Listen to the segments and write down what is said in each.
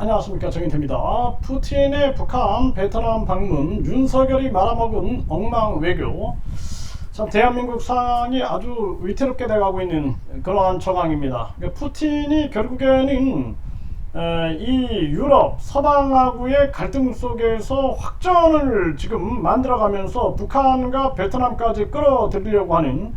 안녕하십니까, 정인태입니다. 푸틴의 북한, 베트남 방문, 윤석열이 말아먹은 엉망 외교. 참 대한민국 상황이 아주 위태롭게 돼가고 있는 그러한 정황입니다. 푸틴이 결국에는 이 유럽 서방하고의 갈등 속에서 확전을 지금 만들어가면서 북한과 베트남까지 끌어들이려고 하는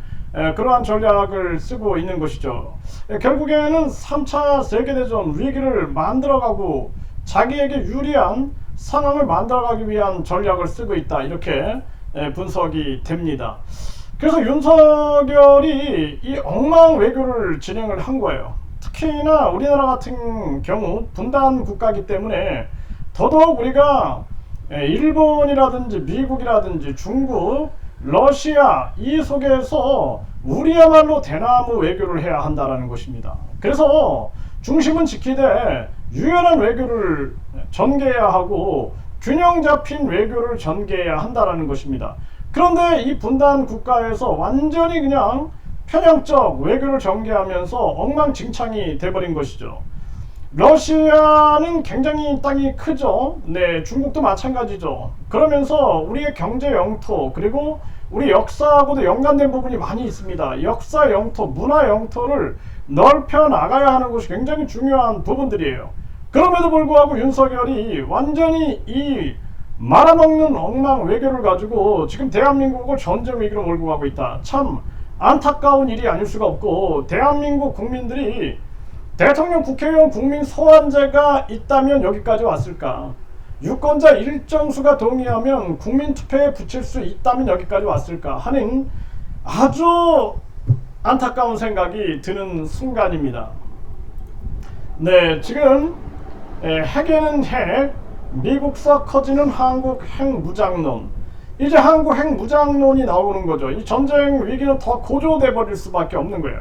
그러한 전략을 쓰고 있는 것이죠. 결국에는 3차 세계대전 위기를 만들어가고 자기에게 유리한 상황을 만들어가기 위한 전략을 쓰고 있다, 이렇게 분석이 됩니다. 그래서 윤석열이 이 엉망 외교를 진행을 한 거예요. 특히나 우리나라 같은 경우 분단 국가이기 때문에 더더욱 우리가 일본이라든지 미국이라든지 중국, 러시아 이 속에서 우리야말로 대나무 외교를 해야 한다라는 것입니다. 그래서 중심은 지키되 유연한 외교를 전개해야 하고 균형 잡힌 외교를 전개해야 한다라는 것입니다. 그런데 이 분단 국가에서 완전히 그냥 편향적 외교를 전개하면서 엉망진창이 돼버린 것이죠. 러시아는 굉장히 땅이 크죠. 네, 중국도 마찬가지죠. 그러면서 우리의 경제 영토 그리고 우리 역사하고도 연관된 부분이 많이 있습니다. 역사 영토, 문화 영토를 넓혀 나가야 하는 것이 굉장히 중요한 부분들이에요. 그럼에도 불구하고 윤석열이 완전히 이 말아먹는 엉망 외교를 가지고 지금 대한민국을 전쟁 위기로 몰고 가고 있다. 참 안타까운 일이 아닐 수가 없고, 대한민국 국민들이 대통령, 국회의원, 국민 소환제가 있다면 여기까지 왔을까? 유권자 일정수가 동의하면 국민투표에 붙일 수 있다면 여기까지 왔을까 하는 아주 안타까운 생각이 드는 순간입니다. 네, 지금 핵에는 핵, 미국서 커지는 한국 핵무장론. 이제 한국 핵무장론이 나오는 거죠. 이 전쟁 위기는 더 고조돼 버릴 수밖에 없는 거예요.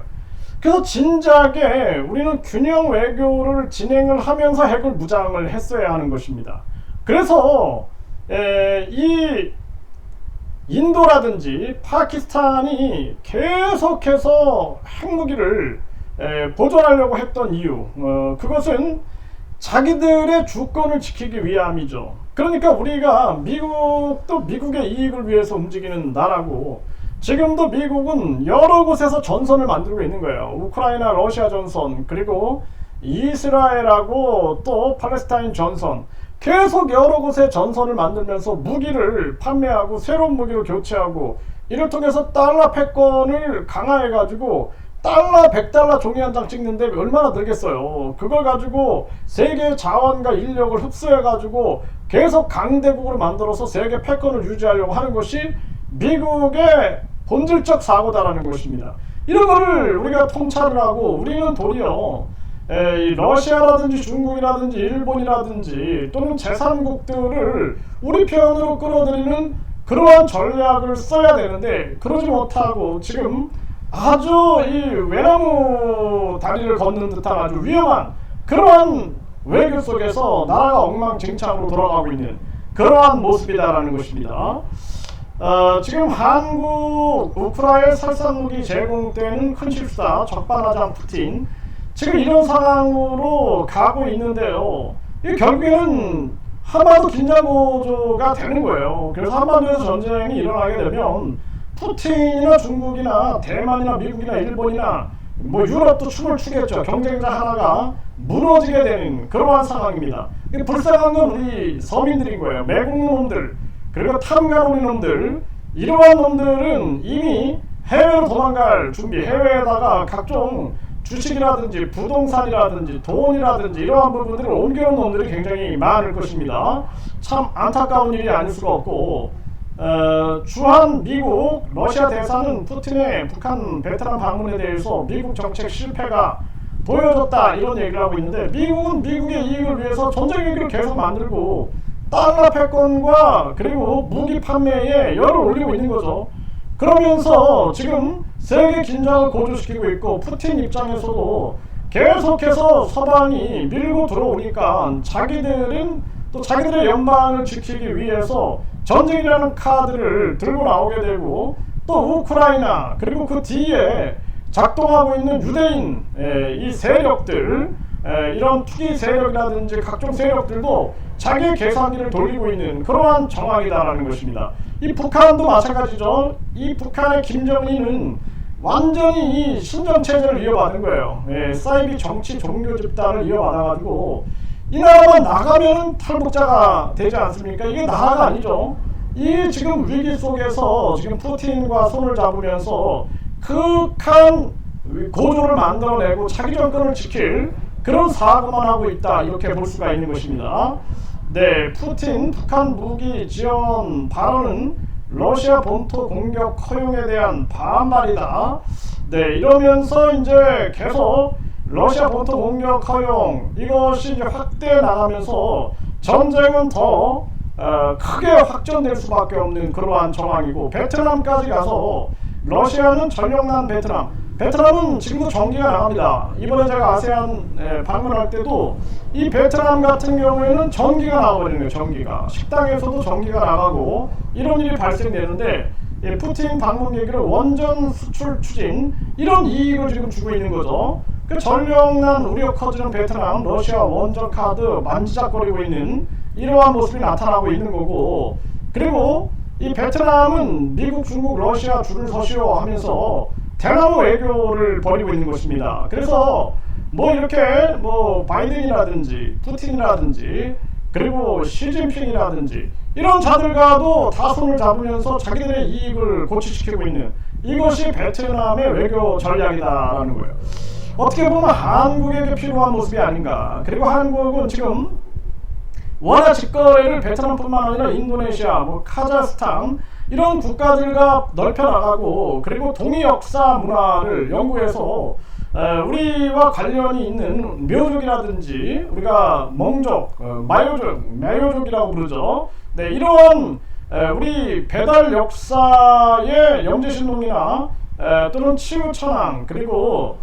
그래서 진작에 우리는 균형 외교를 진행을 하면서 핵을 무장을 했어야 하는 것입니다. 그래서 이 인도라든지 파키스탄이 계속해서 핵무기를 보존하려고 했던 이유, 그것은 자기들의 주권을 지키기 위함이죠. 그러니까 우리가 미국도 미국의 이익을 위해서 움직이는 나라고, 지금도 미국은 여러 곳에서 전선을 만들고 있는 거예요. 우크라이나, 러시아 전선, 그리고 이스라엘하고 또 팔레스타인 전선, 계속 여러 곳에 전선을 만들면서 무기를 판매하고 새로운 무기로 교체하고, 이를 통해서 달러 패권을 강화해가지고 달러 100달러 종이 한 장 찍는데 얼마나 들겠어요. 그걸 가지고 세계 자원과 인력을 흡수해가지고 계속 강대국으로 만들어서 세계 패권을 유지하려고 하는 것이 미국의 본질적 사고다라는 것입니다. 이런 거를 우리가 통찰을 하고, 우리는 도리어 러시아라든지 중국이라든지 일본이라든지 또는 제3국들을 우리 편으로 끌어들이는 그러한 전략을 써야 되는데, 그러지 못하고 지금 아주 이 외나무 다리를 걷는 듯한 아주 위험한 그러한 외교 속에서 나라가 엉망진창으로 돌아가고 있는 그러한 모습이다라는 것입니다. 지금 한국 우크라이나 살상무기 제공 때는 큰 실수다, 적반하장 푸틴, 지금 이런 상황으로 가고 있는데요. 이 결국에는 한반도 긴장고조가 되는 거예요. 그래서 한반도에서 전쟁이 일어나게 되면 푸틴이나 중국이나 대만이나 미국이나 일본이나 뭐 유럽도 춤을 추겠죠. 경쟁자 하나가 무너지게 되는 그러한 상황입니다. 불쌍한 건 우리 서민들인 거예요. 매국노놈들, 그리고 탐관오리 놈들, 이러한 놈들은 이미 해외로 도망갈 준비, 해외에다가 각종 주식이라든지 부동산이라든지 돈이라든지 이러한 부분들을 옮겨놓은 놈들이 굉장히 많을 것입니다. 참 안타까운 일이 아닐 수가 없고, 주한 미국, 러시아 대사는 푸틴의 북한, 베트남 방문에 대해서 미국 정책 실패가 보여줬다, 이런 얘기를 하고 있는데, 미국은 미국의 이익을 위해서 전쟁 위기를 계속 만들고 달러 패권과 그리고 무기 판매에 열을 올리고 있는 거죠. 그러면서 지금 세계 긴장을 고조시키고 있고, 푸틴 입장에서도 계속해서 서방이 밀고 들어오니까 자기들은 또 자기들의 연방을 지키기 위해서 전쟁이라는 카드를 들고 나오게 되고, 또 우크라이나 그리고 그 뒤에 작동하고 있는 유대인 이 세력들, 이런 투기 세력이라든지 각종 세력들도 자기의 계산기를 돌리고 있는 그러한 정황이다라는 것입니다. 이 북한도 마찬가지죠. 이 북한의 김정은은 완전히 이 신정체제를 이어받은 거예요. 사이비 정치 종교 집단을 이어받아가지고 이 나라만 나가면 탈북자가 되지 않습니까? 이게 나라가 아니죠. 이 지금 위기 속에서 지금 푸틴과 손을 잡으면서 극한 고조를 만들어내고 자기 정권을 지킬 그런 사고만 하고 있다, 이렇게 볼 수가 있는 것입니다. 네, 푸틴 북한 무기 지원 발언은 러시아 본토 공격 허용에 대한 반발이다. 네, 이러면서 이제 계속 러시아 본토 공격 허용 이것이 이제 확대해 나가면서 전쟁은 더 크게 확전될 수밖에 없는 그러한 정황이고, 베트남까지 가서 러시아는 전력난 베트남은 지금도 전기가 나갑니다. 이번에 제가 아세안 방문할 때도 이 베트남 같은 경우에는 전기가 나와버리는 거예요. 전기가 식당에서도 전기가 나가고 이런 일이 발생되는데, 푸틴 방문 얘기를 원전 수출 추진 이런 이익을 지금 주고 있는 거죠. 그 전력난 우려 커지는 베트남, 러시아 원전 카드 만지작거리고 있는 이러한 모습이 나타나고 있는 거고, 그리고 이 베트남은 미국, 중국, 러시아 줄을 서시오 하면서 대나무 외교를 벌이고 있는 것입니다. 그래서 뭐 이렇게 뭐 바이든이라든지 푸틴이라든지 그리고 시진핑이라든지 이런 자들과도 다 손을 잡으면서 자기들의 이익을 고취시키고 있는 이것이 베트남의 외교 전략이다라는 거예요. 어떻게 보면 한국에게 필요한 모습이 아닌가. 그리고 한국은 지금 원화 직거래를 베트남뿐만 아니라 인도네시아, 뭐 카자흐스탄 이런 국가들과 넓혀 나가고, 그리고 동이 역사 문화를 연구해서 우리와 관련이 있는 묘족이라든지 우리가 몽족, 마요족이라고 부르죠. 네, 이런 우리 배달 역사의 영재신동이나 또는 치우천왕, 그리고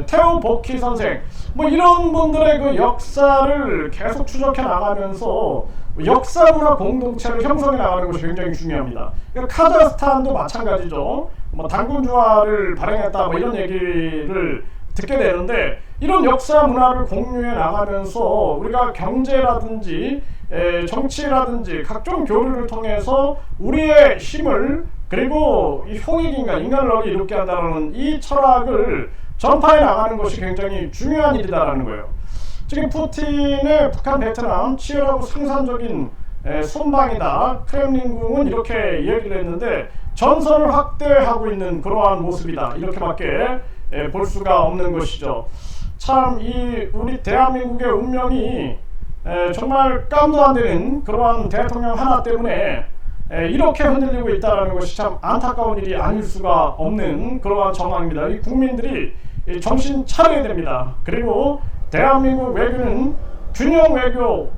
태우 복희 선생, 뭐 이런 분들의 그 역사를 계속 추적해 나가면서 역사 문화 공동체를 형성해 나가는 것이 굉장히 중요합니다. 그러니까 카자흐스탄도 마찬가지죠. 뭐 단군주화를 발행했다, 뭐 이런 얘기를 듣게 되는데, 이런 역사 문화를 공유해 나가면서 우리가 경제라든지 정치라든지 각종 교류를 통해서 우리의 힘을, 그리고 이 홍익인간, 인간을 어디 이롭게 한다는 이 철학을 전파해 나가는 것이 굉장히 중요한 일이다라는 거예요. 지금 푸틴의 북한, 베트남 치열하고 생산적인 선방이다, 크렘린궁은 이렇게 얘기를 했는데 전선을 확대하고 있는 그러한 모습이다, 이렇게밖에 볼 수가 없는 것이죠. 참 이 우리 대한민국의 운명이 정말 깜도 안 되는 그러한 대통령 하나 때문에 이렇게 흔들리고 있다는 것이 참 안타까운 일이 아닐 수가 없는 그러한 정황입니다. 이 국민들이 정신 차려야 됩니다. 그리고 대한민국 외교는 균형 외교,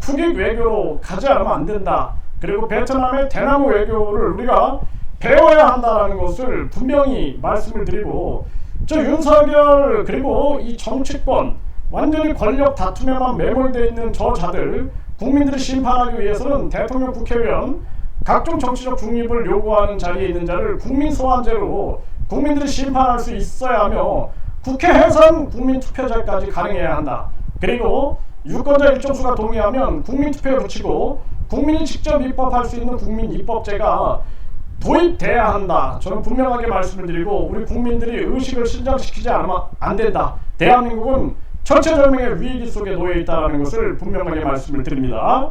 국익 외교로 가지 않으면 안 된다. 그리고 베트남의 대나무 외교를 우리가 배워야 한다는 것을 분명히 말씀을 드리고, 저 윤석열 그리고 이 정치권 완전히 권력 다툼에만 매몰되어 있는 저 자들, 국민들을 심판하기 위해서는 대통령, 국회의원, 각종 정치적 중립을 요구하는 자리에 있는 자를 국민 소환제로 국민들이 심판할 수 있어야 하며, 국회 해산 국민투표제까지 가능해야 한다. 그리고 유권자 일정수가 동의하면 국민투표에 붙이고 국민이 직접 입법할 수 있는 국민입법제가 도입돼야 한다. 저는 분명하게 말씀을 드리고, 우리 국민들이 의식을 신장시키지 않으면 안 된다. 대한민국은 전체절명의 위기 속에 놓여 있다는 것을 분명하게 말씀을 드립니다.